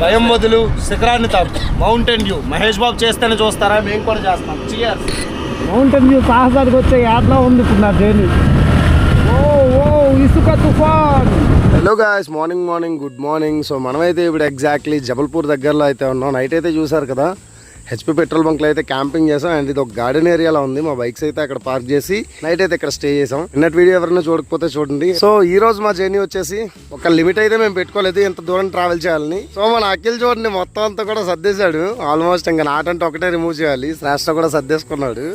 భయం వదులు, శిఖరాన్ని తాకు. మౌంటైన్ వ్యూ మహేష్ బాబు చేస్తేనే చూస్తారా, మేము కూడా చేస్తాం. చియర్స్. మౌంటైన్ వ్యూ సాహసానికి వచ్చే యాత్ర ఉంది ఇప్పుడు నా జర్నీ. ఇసుక తుఫాన్. Hello guys, morning good morning. So మనమైతే ఇప్పుడు ఎగ్జాక్ట్లీ జబల్పూర్ దగ్గరలో అయితే ఉన్నాం. నైట్ అయితే చూసారు కదా, హెచ్పి పెట్రోల్ బంక్లో అయితే క్యాంపింగ్ చేసాం. అండ్ ఇది ఒక గార్డెన్ ఏరియాలో ఉంది. మా బైక్స్ అయితే అక్కడ పార్క్ చేసి నైట్ అయితే ఇక్కడ స్టే చేసాం. నిన్నటి వీడియో ఎవరైనా చూడకపోతే చూడండి. సో ఈ రోజు మా జర్నీ వచ్చేసి ఒక లిమిట్ అయితే మేము పెట్టుకోలేదు ఎంత దూరం ట్రావెల్ చేయాలని. సో మన అఖిల్ చూడండి మొత్తం అంతా కూడా సర్దేశాడు. ఆల్మోస్ట్ ఇంకా నాటంటే ఒకటే రిమూవ్ చేయాలి. శ్రేష్ఠ కూడా సర్దేసుకున్నాడు.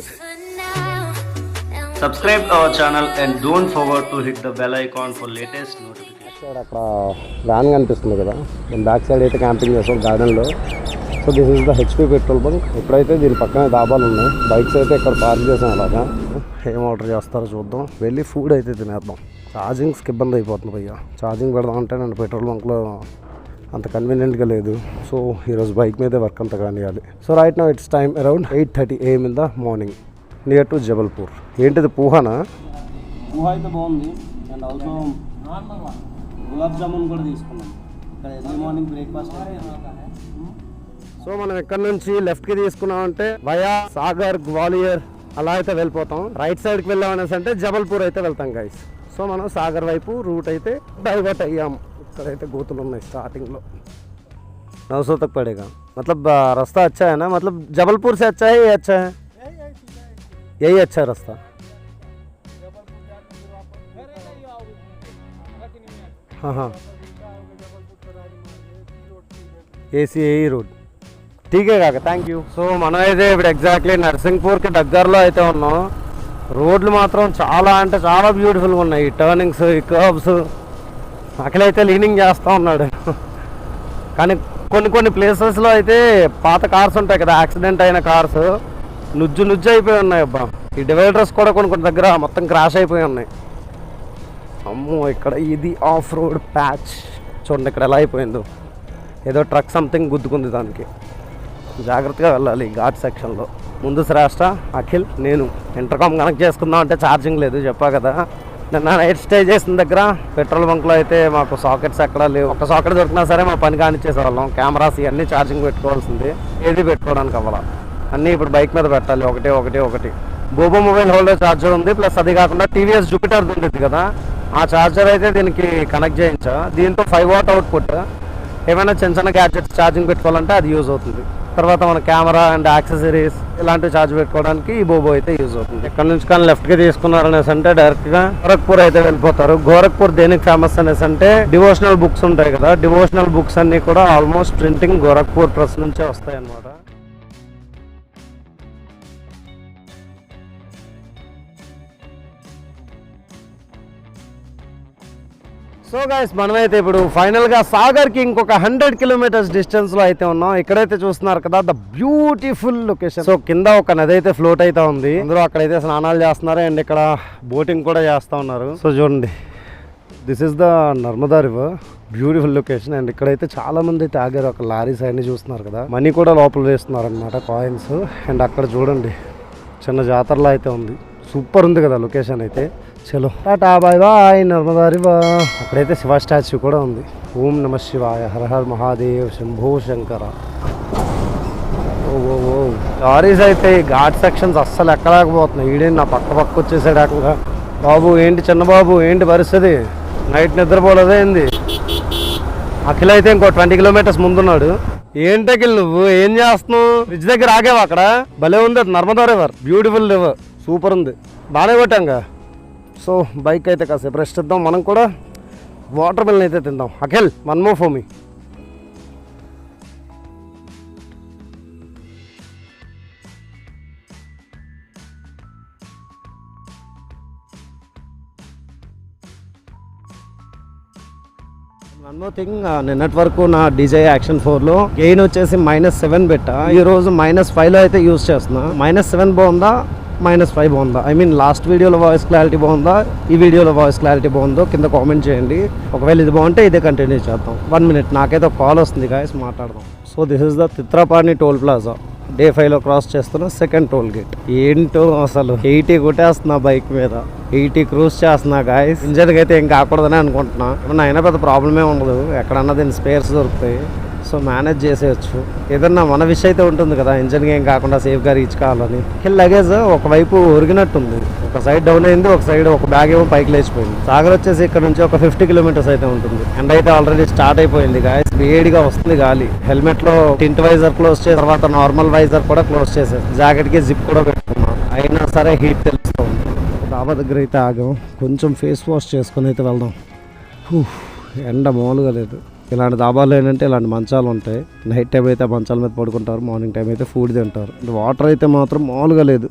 Subscribe our channel and don't forget to hit the bell icon for latest notifications. అక్కడ వ్యాన్ కనిపిస్తుంది కదా, మేము బ్యాక్ సైడ్ అయితే క్యాంపింగ్ చేస్తాం గార్డెన్లో. So this is the HP petrol bunk. ఇప్పుడైతే దీని పక్కనే డాబాలు ఉన్నాయి. బైక్స్ అయితే ఇక్కడ పార్క్ చేసాం. అలాగా ఏం ఆర్డర్ చేస్తారో చూద్దాం. వెళ్ళి ఫుడ్ అయితే తినేద్దాం. ఛార్జింగ్స్కి ఇబ్బంది అయిపోతుంది భయ్య. ఛార్జింగ్ పెడదాం అంటే నేను పెట్రోల్ బంక్లో అంత కన్వీనియంట్గా లేదు. సో ఈరోజు బైక్ మీదే వర్క్ అంతా కానివ్వాలి. So right now it's time around 8:30 AM in the morning near to Jabalpur. ఏంటిది పూహానా? పూహా అయితే బాగుంది. అండ్ ఆల్సో గులాబ్ జామున్ కూడా తీసుకున్నాం ఇక్కడ ఎర్లీ మార్నింగ్ బ్రేక్ఫాస్ట్. సో మనం ఇక్కడ నుంచి లెఫ్ట్కి తీసుకున్నామంటే వయా సాగర్, గ్వాలియర్ అలా అయితే వెళ్ళిపోతాం. రైట్ సైడ్కి వెళ్ళామనేసి అంటే జబల్పూర్ అయితే వెళ్తాం గైస్. సో మనం సాగర్ వైపు రూట్ అయితే డైవర్ట్ అయ్యాము. ఇక్కడైతే గోతులు ఉన్నాయి స్టార్టింగ్లో. 900 तक पड़ेगा. मतलब रास्ता अच्छा है ना, मतलब जबलपुर से अच्छा है ये अच्छा है, यही अच्छा रास्ता. हाँ ఏసీ రోడ్ ఠీకే కాక థ్యాంక్ యూ. సో మనం అయితే ఇప్పుడు ఎగ్జాక్ట్లీ నర్సింగ్పూర్కి దగ్గరలో అయితే ఉన్నాం. రోడ్లు మాత్రం చాలా అంటే చాలా బ్యూటిఫుల్గా ఉన్నాయి. ఈ టర్నింగ్స్, ఈ కర్వ్స్. అక్కడైతే లీనింగ్ చేస్తూ ఉన్నాడు. కానీ కొన్ని ప్లేసెస్లో అయితే పాత కార్స్ ఉంటాయి కదా, యాక్సిడెంట్ అయిన కార్స్ నుజ్జు అయిపోయి ఉన్నాయి. అబ్బా, ఈ డివైడర్స్ కూడా కొన్ని దగ్గర మొత్తం క్రాష్ అయిపోయి ఉన్నాయి. అమ్మో, ఇక్కడ ఇది ఆఫ్ రోడ్ ప్యాచ్ చూడండి. ఇక్కడ ఎలా అయిపోయిందో, ఏదో ట్రక్ సంథింగ్ గుద్దుకుంది దానికి. జాగ్రత్తగా వెళ్ళాలి ఈ ఘాట్ సెక్షన్లో. ముందు శ్రేష్ఠ, అఖిల్, నేను. ఇంటర్కామ్ కనెక్ట్ చేసుకుందాం అంటే ఛార్జింగ్ లేదు, చెప్పా కదా. నిన్న నైట్ స్టే చేసిన దగ్గర పెట్రోల్ బంక్లో అయితే మాకు సాకెట్స్ ఎక్కడా లేవు. ఒక సాకెట్ దొరికినా సరే మా పని కానిచ్చేసేవాళ్ళం. కెమెరాస్ ఇవన్నీ ఛార్జింగ్ పెట్టుకోవాల్సింది, ఏది పెట్టుకోవడానికి అవ్వాల. అన్నీ ఇప్పుడు బైక్ మీద పెట్టాలి, ఒకటి. బోబో మొబైల్ హోల్డర్ ఛార్జర్ ఉంది. ప్లస్ అది కాకుండా టీవీఎస్ జూపిటర్ ఉంటుంది కదా, ఆ ఛార్జర్ అయితే దీనికి కనెక్ట్ చేయించా. దీంతో 5 watt అవుట్పుట్. ఏమైనా చిన్న గ్యాడ్జెట్స్ ఛార్జింగ్ పెట్టుకోవాలంటే అది యూజ్ అవుతుంది. తర్వాత మన కెమెరా అండ్ యాక్సెసరీస్ ఇలాంటివి ఛార్జ్ పెట్టుకోవడానికి ఈ బోబో అయితే యూజ్ అవుతుంది. ఇక్కడ నుంచి కానీ లెఫ్ట్కి తీసుకున్నారనేసి అంటే డైరెక్ట్గా గోరఖ్పూర్ అయితే వెళ్ళిపోతారు. గోరఖ్పూర్ దేనికి ఫేమస్ అనేసి అంటే డివోషనల్ బుక్స్ ఉంటాయి కదా, డివోషనల్ బుక్స్ అన్నీ కూడా ఆల్మోస్ట్ ప్రింటింగ్ గోరఖ్పూర్ ప్రెస్ నుంచే వస్తాయి అన్నమాట. సో గైస్, మనమైతే ఇప్పుడు ఫైనల్గా సాగర్కి ఇంకొక 100 kilometers డిస్టెన్స్లో అయితే ఉన్నాం. ఇక్కడైతే చూస్తున్నారు కదా, ద బ్యూటిఫుల్ లొకేషన్. సో కింద ఒక నది అయితే ఫ్లోట్ అయితే ఉంది. అందరూ అక్కడైతే స్నానాలు చేస్తున్నారు అండ్ ఇక్కడ బోటింగ్ కూడా చేస్తూ ఉన్నారు. సో చూడండి, this is the Narmada river. Beautiful location. And ఇక్కడైతే చాలా మంది అయితే ఆగారు. ఒక లారీస్ అన్ని చూస్తున్నారు కదా, మనీ కూడా లోపల వేస్తున్నారు అనమాట, కాయిన్స్. అండ్ అక్కడ చూడండి, చిన్న జాతరలో అయితే ఉంది. సూపర్ ఉంది కదా లొకేషన్ అయితే. చలో tata, bye bye. Narmada river. అక్కడైతే శివ స్టాచ్యూ కూడా ఉంది. ఓం నమ శివాయ, హర హర్ మహాదేవ్, శంభో శంకర. ఓ లారీస్ అయితే ఈ ఘాట్ సెక్షన్స్ అస్సలు ఎక్కలేకపోతున్నాయి. ఈడే నా పక్క వచ్చేసాడు అక్కడ. బాబు ఏంటి చిన్న బాబు, ఏంటి పరిస్థితి? నైట్ నిద్రపోలేదే ఏంది? అఖిల్ అయితే ఇంకో 20 kilometers ముందున్నాడు. ఏంటి అఖిల్, నువ్వు ఏం చేస్తున్నావు? బ్రిడ్జ్ దగ్గర ఆగావు అక్కడ. భలే ఉంది Narmada river, beautiful river, super ఉంది. బాగానే కొట్టాంగా. సో బైక్ అయితే కాసేపు రెస్ట్ ఇద్దాం. మనం కూడా వాటర్ మిల్ని అయితే తిందాం. Akhil, one more for me. One more thing, నిన్నటి వరకు నా DJI Action 4లో గెయిన్ వచ్చేసి -7 పెట్టా. ఈరోజు -5లో అయితే యూజ్ చేస్తున్నా. -7 బాగుందా, -5 బాగుందా? ఐ మీన్ లాస్ట్ వీడియోలో వాయిస్ క్లారిటీ బాగుందా, ఈ వీడియోలో వాయిస్ క్లారిటీ బాగుందో కింద కామెంట్ చేయండి. ఒకవేళ ఇది బాగుంటే ఇదే కంటిన్యూ చేద్దాం. 1 minute, నాకైతే ఒక కాల్ వస్తుంది గాయస్, మాట్లాడదాం. So this is the Titrapani toll plaza. Day 5లో క్రాస్ చేస్తున్నా, సెకండ్ టోల్ గేట్. ఏంటో అసలు 80 కొట్టేస్తున్నా బైక్ మీద, 80 క్రూజ్ చేస్తున్నా గాయస్. ఇంజన్కి అయితే ఏం కాకూడదని అనుకుంటున్నా. ఏమన్నా అయినా పెద్ద ప్రాబ్లమే ఉండదు, ఎక్కడన్నా దీని స్పేర్స్ దొరుకుతాయి. సో మేనేజ్ చేసేయచ్చు. ఏదన్నా మన విష్ అయితే ఉంటుంది కదా, ఇంజన్ ఏం కాకుండా సేఫ్గా రీచ్ కావాలని. లగేజ్ ఒకవైపు ఒరిగినట్టుంది, ఒక సైడ్ డౌన్ అయింది, ఒక సైడ్ ఒక బ్యాగ్ ఏమో పైకి లేచిపోయింది. సాగర్ వచ్చేసి ఇక్కడ నుంచి ఒక 50 కిలోమీటర్స్ అయితే ఉంటుంది. ఎండ అయితే ఆల్రెడీ స్టార్ట్ అయిపోయింది గాయస్, వేడిగా వస్తుంది గాలి. హెల్మెట్ లో టింట్ వైజర్ క్లోజ్ చేసిన తర్వాత నార్మల్ వైజర్ కూడా క్లోజ్ చేశారు. జాకెట్ కి జిప్ కూడా పెట్టుకున్నాం, అయినా సరే హీట్ తెలుస్తూ ఉంది. డాబా దగ్గర అయితే ఆగాం, కొంచెం ఫేస్ వాష్ చేసుకుని అయితే వెళ్దాం. ఎండ మామూలుగా లేదు. ఇలాంటి దాబాలు ఏంటంటే ఇలాంటి మంచాలు ఉంటాయి. నైట్ టైం అయితే మంచాల మీద పడుకుంటారు, మార్నింగ్ టైం అయితే ఫుడ్ తింటారు. వాటర్ అయితే మాత్రం మామూలుగా లేదు.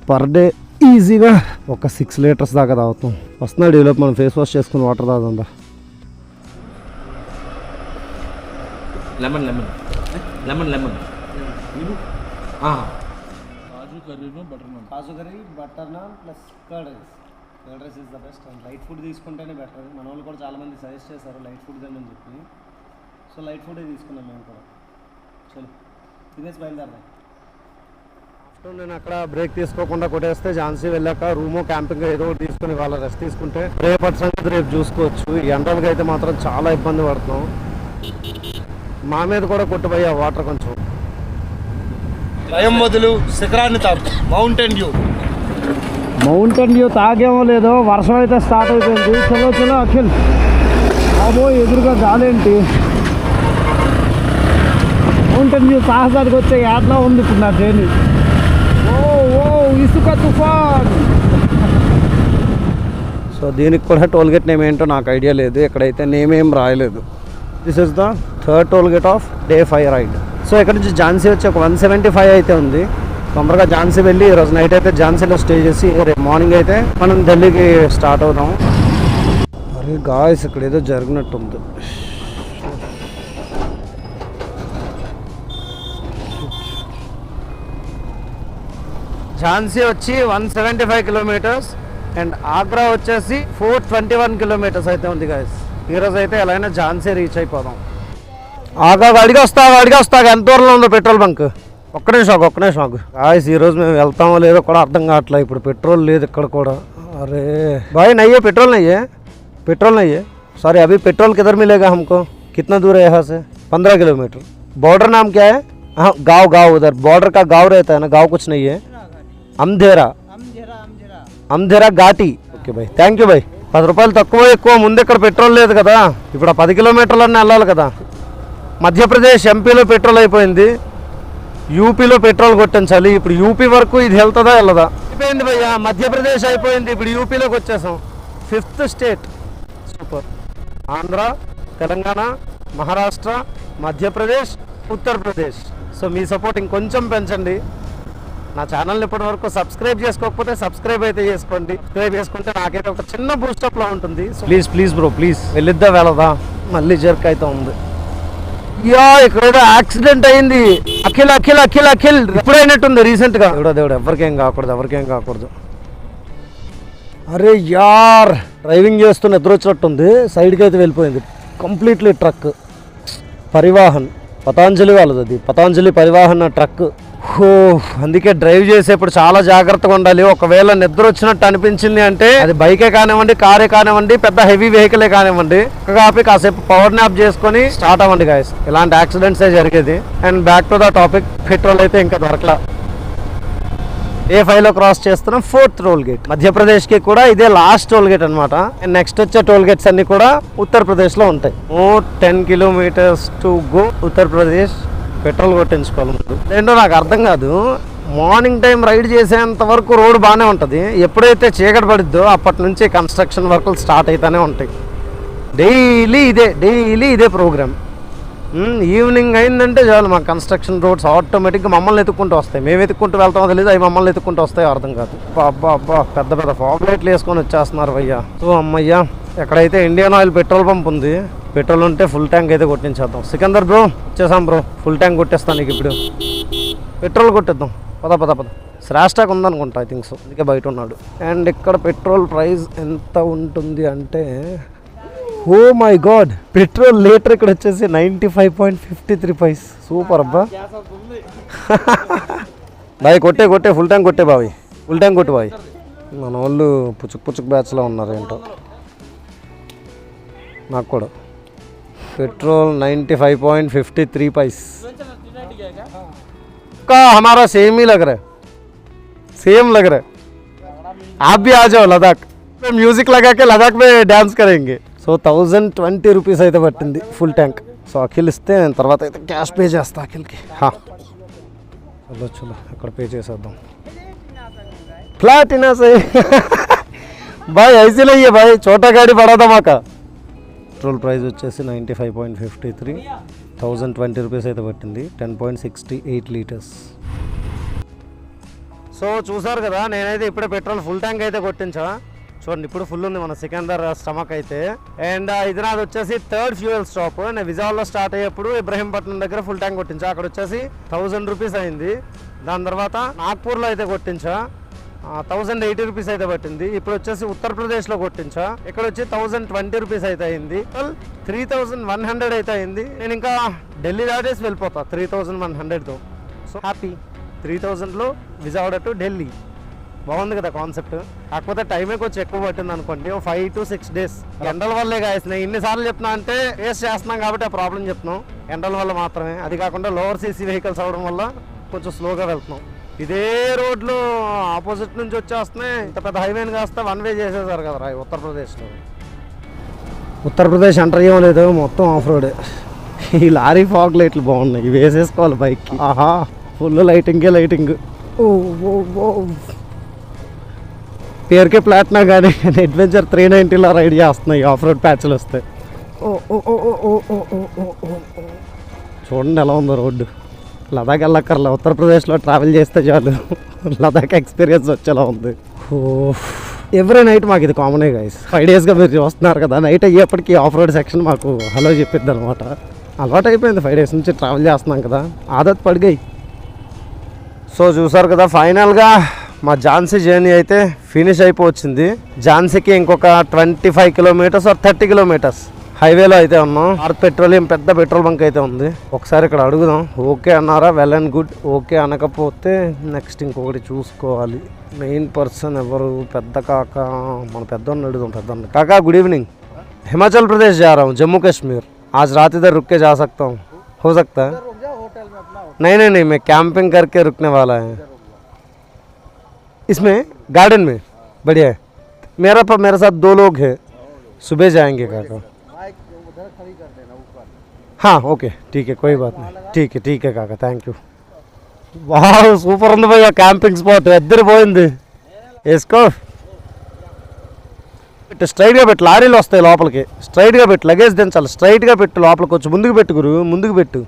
పర్ డే ఈజీగా ఒక 6 లీటర్స్ దాకా తాగుతాం. వస్తున్నాడు ఈలోపు మనం ఫేస్ వాష్ చేసుకుని వాటర్ తాగుదా. Lemon lemon lemon lemon kaju curry butter naan plus curd rice. Curd rice is the best. And light food తీసుకుంటేనే బెటర్. మన వాళ్ళు కూడా చాలామంది సజెస్ట్ చేశారు లైట్ ఫుడ్ తినని చెప్పి. సో లైట్ ఫుడే తీసుకున్నాం మేము కూడా. చలో తినేసి బయలుదేరదాం. ఆఫ్టర్నూన్ నేను అక్కడ బ్రేక్ తీసుకోకుండా కొట్టేస్తే ఝాన్సీ వెళ్ళాక రూమో క్యాంపింగ్ ఏదో ఒకటి తీసుకుని వాళ్ళ రెస్ట్ తీసుకుంటే రేపటి సంగతి రేపు చూసుకోవచ్చు. ఈ ఎండలకి అయితే మాత్రం చాలా ఇబ్బంది పడుతున్నాం. మా మీద కూడా కొట్టుపోయా వాటర్ కొంచెం. భయం వదులు, శిఖరాన్ని తాకు. మౌంటైన్ వ్యూ తాగేమో లేదో, వర్షం అయితే స్టార్ట్ అయిపోయింది. చలో చలో అఖిల్. బాబో ఎదురుగా గాలేంటి. మౌంటైన్ వ్యూ సాహసానికి వచ్చే యాడ్లా ఉంది ఇప్పుడు నా జర్నీ. ఓ ఓ ఇసుక తుఫాన్. సో దీనికి కూడా టోల్ గేట్ నేమ్ ఏంటో నాకు ఐడియా లేదు, ఇక్కడైతే నేమ్ ఏం రాయలేదు. This is the 3rd toll gate of day 5 ride. So ఇక్కడ నుంచి ఝాన్సీ వచ్చి ఒక 175 అయితే ఉంది. తొందరగా ఝాన్సీ వెళ్ళి ఈరోజు నైట్ అయితే ఝాన్సీలో స్టే చేసి రేపు మార్నింగ్ అయితే మనం ఢిల్లీకి స్టార్ట్ అవుతాం. అరే గాయస్ ఇక్కడ ఏదో జరిగినట్టుంది. ఝాన్సీ వచ్చి 175 కిలోమీటర్స్ అండ్ ఆగ్రా వచ్చేసి 421 కిలోమీటర్స్ అయితే ఉంది గాయస్. ఈరోజు అయితే ఎలా అయినా ఝాన్సీ రీచ్ అయిపోదాం. ఆగా అడిగి వస్తా ఎంత దూరంలో ఉందో పెట్రోల్ బంక్. ఒక్క నిమిషం ఆగు గాయస్. ఈరోజు మేము వెళ్తామో లేదో కూడా అర్థం కావట్లేదు. ఇప్పుడు పెట్రోల్ లేదు ఇక్కడ కూడా. అరే भाई नहीं है पेट्रोल नहीं है सॉरी अभी पेट्रोल किधर मिलेगा हमको? कितना दूर है यहाँ से? 15 किलोमीटर. बॉर्डर नाम क्या है? हाँ गाँव उधर बॉर्डर का गाँव रहता है ना. गाँव कुछ नहीं है. Amdhera Ghati. Okay bye, thank you bye. 10 రూపాయలు తక్కువ ఎక్కువ ముందు ఇక్కడ పెట్రోల్ లేదు కదా. ఇప్పుడు 10 కిలోమీటర్లన్నీ వెళ్ళాలి కదా. మధ్యప్రదేశ్ ఎంపీలో పెట్రోల్ అయిపోయింది, యూపీలో పెట్రోల్ కొట్టించాలి. ఇప్పుడు యూపీ వరకు ఇది వెళ్తుందా వెళ్ళదా? అయిపోయింది భయ్యా, మధ్యప్రదేశ్ అయిపోయింది, ఇప్పుడు యూపీలోకి వచ్చేసాం. 5th state. Super. Andhra, Telangana, Maharashtra, Madhya Pradesh, Uttar Pradesh. So మీ సపోర్ట్ ఇంకొంచెం పెంచండి. నా ఛానల్ని ఇప్పటి వరకు సబ్స్క్రైబ్ చేసుకోకపోతే సబ్స్క్రైబ్ అయితే చేసుకోండి. సబ్స్క్రైబ్ చేసుకుంటే నాకైతే ఒక చిన్న బూస్టప్లా ఉంటుంది. ప్లీజ్ బ్రో ప్లీజ్ వెళ్ళిద్దా వెళ్ళదా, మళ్ళీ జర్క్ అయితే ఉంది. యా ఇక్కడ యాక్సిడెంట్ అయింది. అఖిల్ ఇప్పుడైనట్టుంది రీసెంట్గా. దేవుడు ఎవరికేం కాకూడదు. అరే యార్ డ్రైవింగ్ చేస్తున్న ఎదురొచ్చినట్టుంది, సైడ్కి అయితే వెళ్ళిపోయింది కంప్లీట్లీ. ట్రక్ పరివాహన్, పతాంజలి వాళ్ళది, అది పతాంజలి పరివాహన్ ట్రక్. అందుకే డ్రైవ్ చేసేప్పుడు చాలా జాగ్రత్తగా ఉండాలి. ఒకవేళ నిద్ర వచ్చినట్టు అనిపించింది అంటే అది బైకే కానివ్వండి, కారే కానివ్వండి, పెద్ద హెవీ వెహికలే కానివ్వండి, కాపీ కాసేపు పవర్ నాప్ చేసుకొని స్టార్ట్ అవ్వండి గాయస్. ఇలాంటి యాక్సిడెంట్సే జరిగేది. And back to the topic, petrol అయితే ఇంకా దొరకలా. A5లో క్రాస్ చేస్తున్నాం 4th టోల్ గేట్. మధ్యప్రదేశ్కి కూడా ఇదే లాస్ట్ టోల్ గేట్ అనమాట. అండ్ నెక్స్ట్ వచ్చే టోల్ గేట్స్ అన్ని కూడా ఉత్తరప్రదేశ్లో ఉంటాయి. 10 kilometres to go Uttar Pradesh. Petrol కొట్టించుకోవాలి ముందు. ఏంటో నాకు అర్థం కాదు, మార్నింగ్ టైం రైడ్ చేసేంత వరకు రోడ్ బాగానే ఉంటుంది, ఎప్పుడైతే చీకటి పడిద్దో అప్పటి నుంచి కన్స్ట్రక్షన్ వర్కులు స్టార్ట్ అవుతూనే ఉంటాయి. డైలీ ఇదే ప్రోగ్రామ్. ఈవినింగ్ అయిందంటే చాలు మా కన్స్ట్రక్షన్ రోడ్స్ ఆటోమేటిక్గా మమ్మల్ని ఎత్తుక్కుంటూ వస్తాయి. మేము ఎత్తుక్కుంటూ వెళ్తామో తెలియదు, అవి మమ్మల్ని ఎత్తుక్కుంటూ వస్తాయో అర్థం కాదు. అబ్బా పెద్ద ఫాగ్ లైట్లు వేసుకొని వచ్చేస్తున్నారు భయ్యా. సో అమ్మయ్యా, ఎక్కడైతే ఇండియన్ ఆయిల్ పెట్రోల్ పంప్ ఉంది, పెట్రోల్ ఉంటే ఫుల్ ట్యాంక్ అయితే కొట్టించేద్దాం. సికందర్ బ్రో వచ్చేసాం బ్రో, ఫుల్ ట్యాంక్ కొట్టేస్తాను నీకు ఇప్పుడు. పెట్రోల్ కొట్టేద్దాం, పద. శ్రాస్టాక్ ఉందనుకుంటా, ఐ థింక్ సో, అందుకే బయట ఉన్నాడు. అండ్ ఇక్కడ పెట్రోల్ ప్రైస్ ఎంత ఉంటుంది అంటే, oh my god, petrol litre ఇక్కడ వచ్చేసి 95.53 పైస్. సూపర్ అబ్బా. బాయ్ కొట్టే ఫుల్ ట్యాంక్ కొట్టే బాయ్, ఫుల్ ట్యాంక్ కొట్టు బాయ్. మన వాళ్ళు పుచ్చుక్ బ్యాచ్లో ఉన్నారు ఏంటో. నాకు కూడా पेट्रोल 95.53 पैस का हमारा सेम ही लग रहा है, सेम लग रहा है। आप भी आ जाओ लद्दाख में, म्यूजिक लगा के लद्दाख में డాన్స్ करेंगे. సో 1020 రూపీస్ అయితే పట్టింది ఫుల్ ట్యాంక్. సో అఖిల్ ఇస్తే నేను తర్వాత అయితే క్యాష్ పే చేస్తా అఖిల్కి. చలో చలో అక్కడ పే చేసేద్దాం. प्लाटिना से भाई ऐसे नहीं है भाई, छोटा गाड़ी बड़ा धमाका. పెట్రోల్ ప్రైస్ వచ్చేసి 95.53, 1020 రూపీస్ అయితే పట్టింది. 10.68 లీటర్స్. సో చూసారు కదా, నేనైతే ఇప్పుడే పెట్రోల్ ఫుల్ ట్యాంక్ అయితే కొట్టించా. చూడండి ఇప్పుడు ఫుల్ ఉంది మన సికందర్ స్టమక్ అయితే. అండ్ ఇది నాది వచ్చేసి థర్డ్ ఫ్యూయల్ స్టాప్. నేను విజయవాడలో స్టార్ట్ అయ్యేప్పుడు ఇబ్రహీంపట్నం దగ్గర ఫుల్ ట్యాంక్ కొట్టించా. అక్కడ వచ్చేసి 1000 రూపీస్ అయింది. దాని తర్వాత నాగ్పూర్లో అయితే కొట్టించా, 1080 రూపీస్ అయితే పట్టింది. ఇప్పుడు వచ్చేసి ఉత్తరప్రదేశ్లో కొట్టించా, ఇక్కడ వచ్చి 1020 రూపీస్ అయితే అయింది. 3100 అయితే అయింది. నేను ఇంకా ఢిల్లీ దాటేసి వెళ్ళిపోతా 3100తో. So happy. 3000లో విజయవాడ టు ఢిల్లీ. బాగుంది కదా కాన్సెప్ట్. కాకపోతే టైమే కొంచెం ఎక్కువ పట్టింది అనుకోండి, 5 to 6 days. ఎండల వల్లే కాస్తున్నాయి. ఇన్నిసార్లు చెప్తున్నా అంటే ఫేస్ చేస్తున్నాం కాబట్టి ఆ ప్రాబ్లం చెప్తున్నాం. ఎండల వల్ల మాత్రమే. అది కాకుండా లోవర్ సీసీ వెహికల్స్ అవడం వల్ల కొంచెం స్లోగా వెళ్తున్నాం. ఇదే రోడ్లు ఆపోజిట్ నుంచి వచ్చేస్తున్నాయి. ఇంత పెద్ద హైవేని కాస్త వన్ వే చేసేసారు కదా ఉత్తరప్రదేశ్లో. ఉత్తరప్రదేశ్ ఎంటర్ అయ్యడం లేదు, మొత్తం ఆఫ్ రోడ్. ఈ లారీ ఫాగ్ లైట్లు బాగున్నాయి, ఇవి వేసేసుకోవాలి బైక్కి. ఆహా ఫుల్ లైటింగే లైటింగ్. ఓ ఓ ఓ పేరుకే ప్లాట్నా కానీ అడ్వెంచర్ 390లో రైడ్ చేస్తున్నాయి ఆఫ్ రోడ్ ప్యాచ్లు వస్తాయి. ఓ ఓ ఓ ఓ ఓ ఓ ఓ ఓ చూడండి ఎలా ఉందో రోడ్డు. లదాఖ్ వెళ్ళక్కర్లే, ఉత్తరప్రదేశ్లో ట్రావెల్ చేస్తే చాలు లదాఖ్ ఎక్స్పీరియన్స్ వచ్చేలా ఉంది. ఓ ఎవ్రీ నైట్ మాకు ఇది కామనే గైస్. 5 daysగా మీరు చూస్తున్నారు కదా, నైట్ అయ్యేప్పటికీ ఆఫ్ రోడ్ సెక్షన్ మాకు హలో చెప్పిద్ది అనమాట. అలవాటు అయిపోయింది, 5 days నుంచి ట్రావెల్ చేస్తున్నాం కదా, ఆదత్ పడిగాయి. సో చూసారు కదా, ఫైనల్గా మా ఝాన్సీ జర్నీ అయితే ఫినిష్ అయిపోవచ్చింది. ఝాన్సీకి ఇంకొక 25 kilometers or 30 kilometers హైవేలో అయితే ఉన్నాం. భారత్ పెట్రోలియం పెద్ద పెట్రోల్ బంక్ అయితే ఉంది. ఒకసారి ఇక్కడ అడుగుదాం. ఓకే అన్నారా, వెల్ అండ్ గుడ్. ఓకే అనకపోతే నెక్స్ట్ ఇంకొకటి చూసుకోవాలి. మెయిన్ పర్సన్ ఎవరు, పెద్ద కాక, మన పెద్దోడిని అడుగుదాం. పెద్దోడిని, కాకా गुड इवनिंग, हिमाचल प्रदेश जा रहा हूँ, जम्मू कश्मीर. आज रात इधर रुक के जा सकता हूँ, हो सकता है? नहीं नहीं नहीं, मैं कैंपिंग करके रुकने वाला है इसमें गार्डन में. बढ़िया है. मेरे साथ 2 लोग हैं, सुबह जाएंगे काका. हाँ ओके ठीक है, कोई बात नहीं. ठीक है काका, థ్యాంక్ యూ. వావ్ సూపర్ ఉంది భయ్యా క్యాంపింగ్ స్పాట్. ఎద్దరు పోయింది. వేసుకో, స్ట్రైట్గా పెట్టు, లారీలు వస్తాయి లోపలికి. స్ట్రైట్గా పెట్టు, లగేజ్ దించాలి. స్ట్రైట్గా పెట్టు, లోపలికి వచ్చి ముందుకు పెట్టు గురు, ముందుకు పెట్టు.